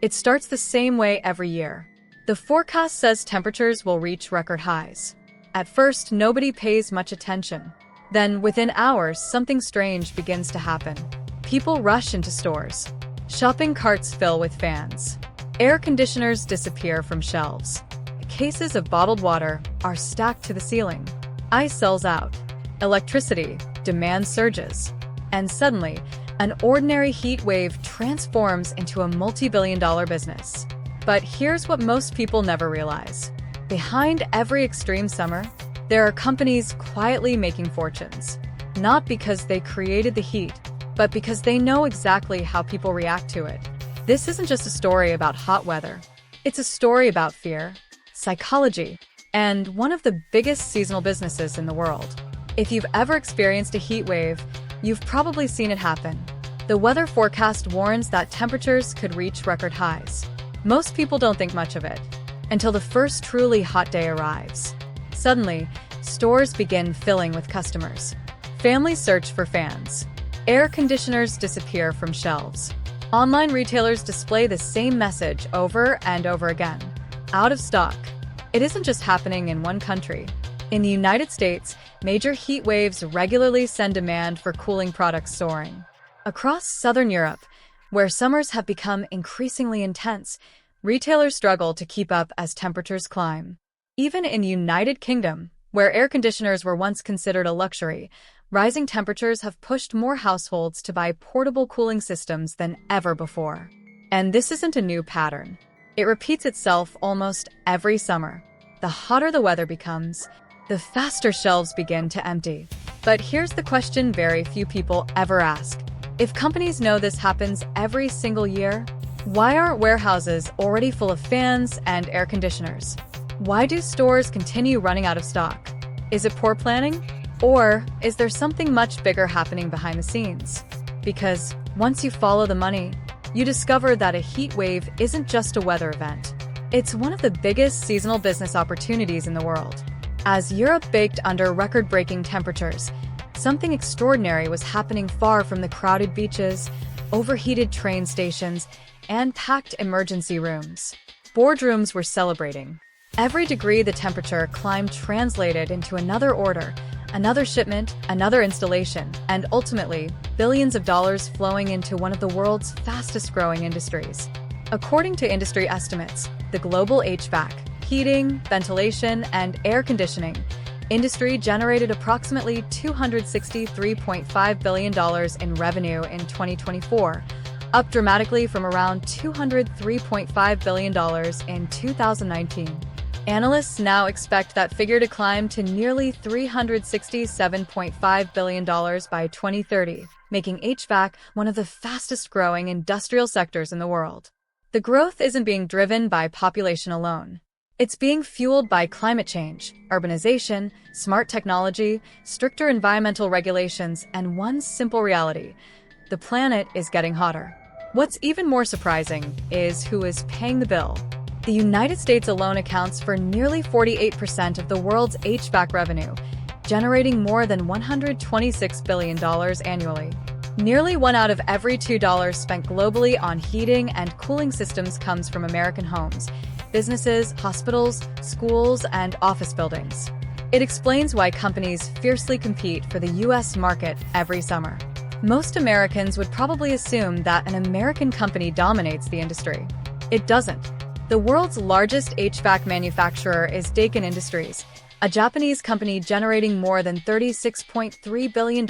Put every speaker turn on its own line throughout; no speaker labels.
It starts the same way every year. The forecast says temperatures will reach record highs. At first, nobody pays much attention. Then, within hours, something strange begins to happen. People rush into stores. Shopping carts fill with fans. Air conditioners disappear from shelves. Cases of bottled water are stacked to the ceiling. Ice sells out. Electricity demand surges. And suddenly, an ordinary heat wave transforms into a multi-billion-dollar business. But here's what most people never realize. Behind every extreme summer, there are companies quietly making fortunes. Not because they created the heat, but because they know exactly how people react to it. This isn't just a story about hot weather. It's a story about fear, psychology, and one of the biggest seasonal businesses in the world. If you've ever experienced a heat wave, you've probably seen it happen. The weather forecast warns that temperatures could reach record highs. Most people don't think much of it until the first truly hot day arrives. Suddenly, stores begin filling with customers. Families search for fans. Air conditioners disappear from shelves. Online retailers display the same message over and over again. Out of stock. It isn't just happening in one country. In the United States, major heat waves regularly send demand for cooling products soaring. Across Southern Europe, where summers have become increasingly intense, retailers struggle to keep up as temperatures climb. Even in the United Kingdom, where air conditioners were once considered a luxury, rising temperatures have pushed more households to buy portable cooling systems than ever before. And this isn't a new pattern. It repeats itself almost every summer. The hotter the weather becomes, the faster shelves begin to empty. But here's the question very few people ever ask. If companies know this happens every single year, why aren't warehouses already full of fans and air conditioners? Why do stores continue running out of stock? Is it poor planning? Or is there something much bigger happening behind the scenes? Because once you follow the money, you discover that a heat wave isn't just a weather event. It's one of the biggest seasonal business opportunities in the world. As Europe baked under record-breaking temperatures, something extraordinary was happening far from the crowded beaches, overheated train stations, and packed emergency rooms. Boardrooms were celebrating. Every degree the temperature climbed translated into another order, another shipment, another installation, and ultimately, billions of dollars flowing into one of the world's fastest-growing industries. According to industry estimates, the global HVAC, heating, ventilation, and air conditioning industry generated approximately $263.5 billion in revenue in 2024, up dramatically from around $203.5 billion in 2019. Analysts now expect that figure to climb to nearly $367.5 billion by 2030, making HVAC one of the fastest-growing industrial sectors in the world. The growth isn't being driven by population alone. It's being fueled by climate change, urbanization, smart technology, stricter environmental regulations, and one simple reality: the planet is getting hotter. What's even more surprising is who is paying the bill. The United States alone accounts for nearly 48% of the world's HVAC revenue, generating more than $126 billion annually. Nearly 1 out of every $2 spent globally on heating and cooling systems comes from American homes, businesses, hospitals, schools, and office buildings. It explains why companies fiercely compete for the U.S. market every summer. Most Americans would probably assume that an American company dominates the industry. It doesn't. The world's largest HVAC manufacturer is Daikin Industries, a Japanese company generating more than $36.3 billion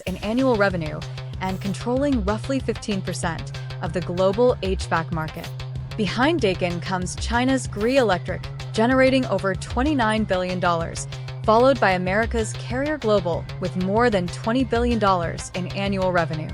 in annual revenue and controlling roughly 15% of the global HVAC market. Behind Daikin comes China's Gree Electric, generating over $29 billion, followed by America's Carrier Global with more than $20 billion in annual revenue.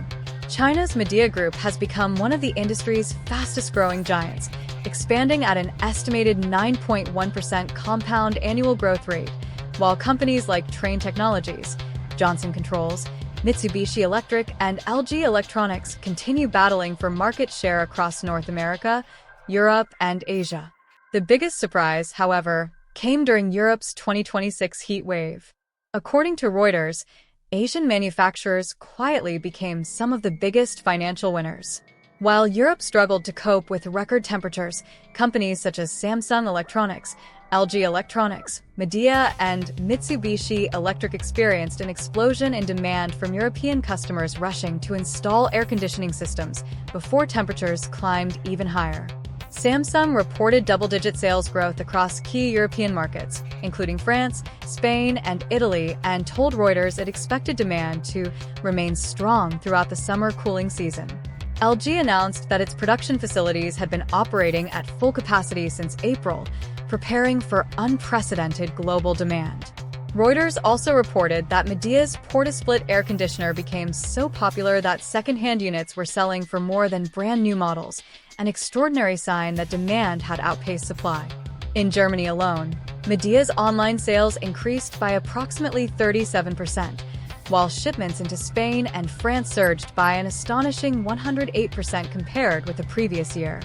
China's Midea Group has become one of the industry's fastest-growing giants, expanding at an estimated 9.1% compound annual growth rate, while companies like Trane Technologies, Johnson Controls, Mitsubishi Electric, and LG Electronics continue battling for market share across North America, Europe, and Asia. The biggest surprise, however, came during Europe's 2026 heat wave. According to Reuters, Asian manufacturers quietly became some of the biggest financial winners. While Europe struggled to cope with record temperatures, companies such as Samsung Electronics, LG Electronics, Midea, and Mitsubishi Electric experienced an explosion in demand from European customers rushing to install air conditioning systems before temperatures climbed even higher. Samsung reported double-digit sales growth across key European markets, including France, Spain, and Italy, and told Reuters it expected demand to remain strong throughout the summer cooling season. LG announced that its production facilities had been operating at full capacity since April, preparing for unprecedented global demand. Reuters also reported that Midea's Porta-Split air conditioner became so popular that second-hand units were selling for more than brand-new models, an extraordinary sign that demand had outpaced supply. In Germany alone, Midea's online sales increased by approximately 37%, while shipments into Spain and France surged by an astonishing 108% compared with the previous year.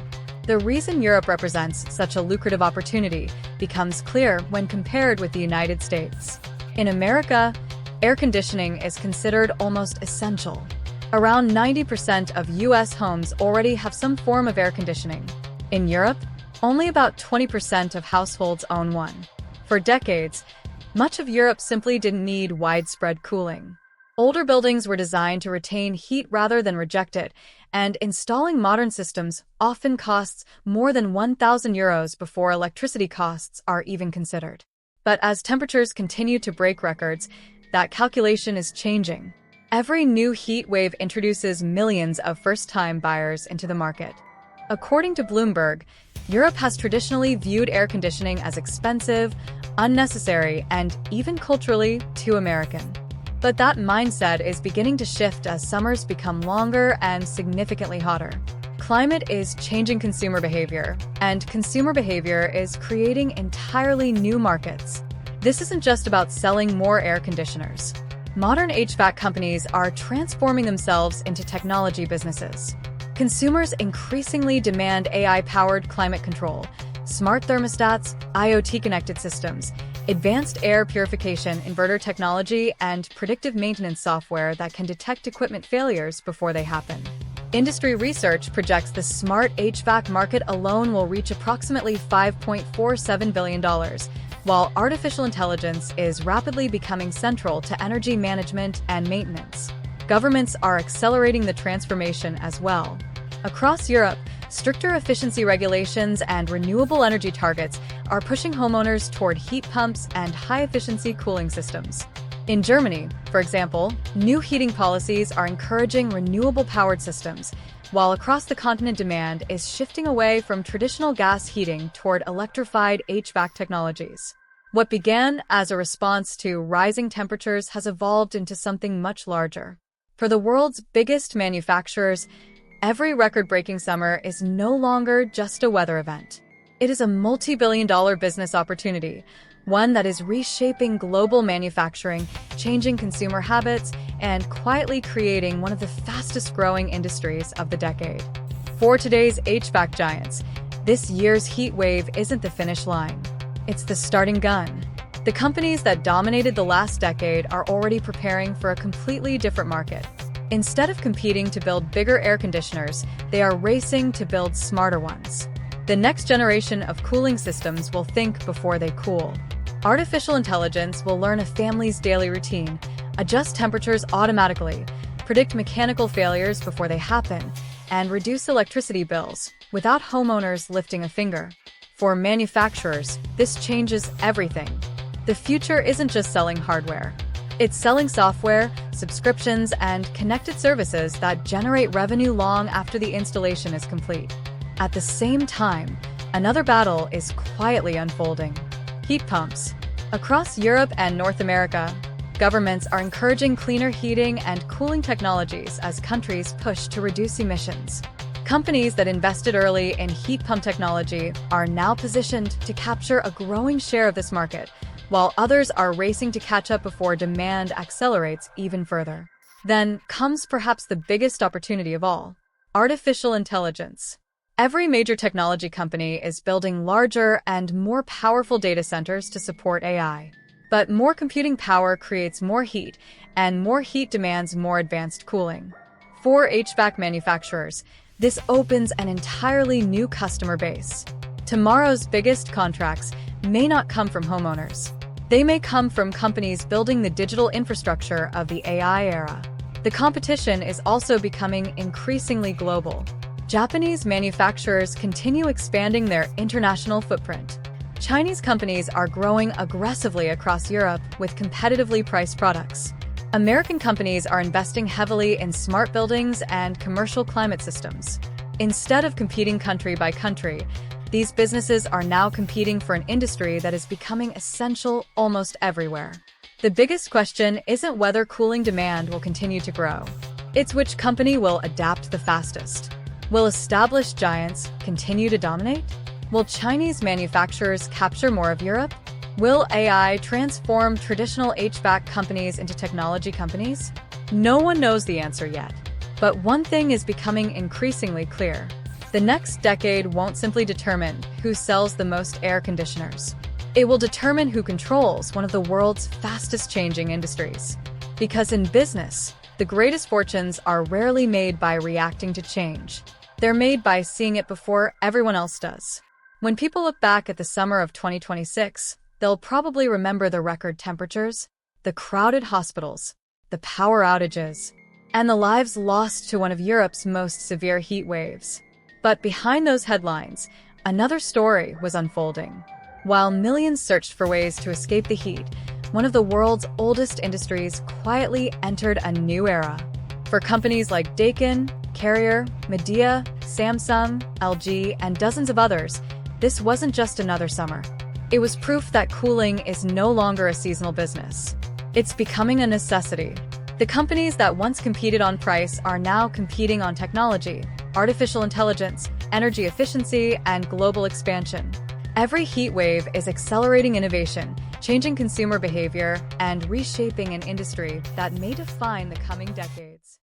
The reason Europe represents such a lucrative opportunity becomes clear when compared with the United States. In America, air conditioning is considered almost essential. Around 90% of U.S. homes already have some form of air conditioning. In Europe, only about 20% of households own one. For decades, much of Europe simply didn't need widespread cooling. Older buildings were designed to retain heat rather than reject it, and installing modern systems often costs more than €1,000 before electricity costs are even considered. But as temperatures continue to break records, that calculation is changing. Every new heat wave introduces millions of first-time buyers into the market. According to Bloomberg, Europe has traditionally viewed air conditioning as expensive, unnecessary, and even culturally too American. But that mindset is beginning to shift as summers become longer and significantly hotter. Climate is changing consumer behavior, and consumer behavior is creating entirely new markets. This isn't just about selling more air conditioners. Modern HVAC companies are transforming themselves into technology businesses. Consumers increasingly demand AI-powered climate control, smart thermostats, IoT-connected systems, advanced air purification inverter technology, and predictive maintenance software that can detect equipment failures before they happen. Industry research projects the smart HVAC market alone will reach approximately $5.47 billion, while artificial intelligence is rapidly becoming central to energy management and maintenance. Governments are accelerating the transformation as well. Across Europe, stricter efficiency regulations and renewable energy targets are pushing homeowners toward heat pumps and high-efficiency cooling systems. In Germany, for example, new heating policies are encouraging renewable-powered systems, while across the continent demand is shifting away from traditional gas heating toward electrified HVAC technologies. What began as a response to rising temperatures has evolved into something much larger. For the world's biggest manufacturers, every record-breaking summer is no longer just a weather event. It is a multi-billion-dollar business opportunity, one that is reshaping global manufacturing, changing consumer habits, and quietly creating one of the fastest-growing industries of the decade. For today's HVAC giants, this year's heat wave isn't the finish line. It's the starting gun. The companies that dominated the last decade are already preparing for a completely different market. Instead of competing to build bigger air conditioners, they are racing to build smarter ones. The next generation of cooling systems will think before they cool. Artificial intelligence will learn a family's daily routine, adjust temperatures automatically, predict mechanical failures before they happen, and reduce electricity bills without homeowners lifting a finger. For manufacturers, this changes everything. The future isn't just selling hardware. It's selling software, subscriptions, and connected services that generate revenue long after the installation is complete. At the same time, another battle is quietly unfolding. Heat pumps. Across Europe and North America, governments are encouraging cleaner heating and cooling technologies as countries push to reduce emissions. Companies that invested early in heat pump technology are now positioned to capture a growing share of this market, while others are racing to catch up before demand accelerates even further. Then comes perhaps the biggest opportunity of all: artificial intelligence. Every major technology company is building larger and more powerful data centers to support AI. But more computing power creates more heat, and more heat demands more advanced cooling. For HVAC manufacturers, This opens an entirely new customer base. Tomorrow's biggest contracts may not come from homeowners. They may come from companies building the digital infrastructure of the AI era. The competition is also becoming increasingly global. Japanese manufacturers continue expanding their international footprint. Chinese companies are growing aggressively across Europe with competitively priced products. American companies are investing heavily in smart buildings and commercial climate systems. Instead of competing country by country, these businesses are now competing for an industry that is becoming essential almost everywhere. The biggest question isn't whether cooling demand will continue to grow. It's which company will adapt the fastest. Will established giants continue to dominate? Will Chinese manufacturers capture more of Europe? Will AI transform traditional HVAC companies into technology companies? No one knows the answer yet. But one thing is becoming increasingly clear. The next decade won't simply determine who sells the most air conditioners. It will determine who controls one of the world's fastest changing industries. Because in business, the greatest fortunes are rarely made by reacting to change. They're made by seeing it before everyone else does. When people look back at the summer of 2026, they'll probably remember the record temperatures, the crowded hospitals, the power outages, and the lives lost to one of Europe's most severe heat waves. But behind those headlines, another story was unfolding. While millions searched for ways to escape the heat, one of the world's oldest industries quietly entered a new era. For companies like Daikin, Carrier, Midea, Samsung, LG, and dozens of others, this wasn't just another summer. It was proof that cooling is no longer a seasonal business. It's becoming a necessity. The companies that once competed on price are now competing on technology, artificial intelligence, energy efficiency, and global expansion. Every heat wave is accelerating innovation, changing consumer behavior, and reshaping an industry that may define the coming decades.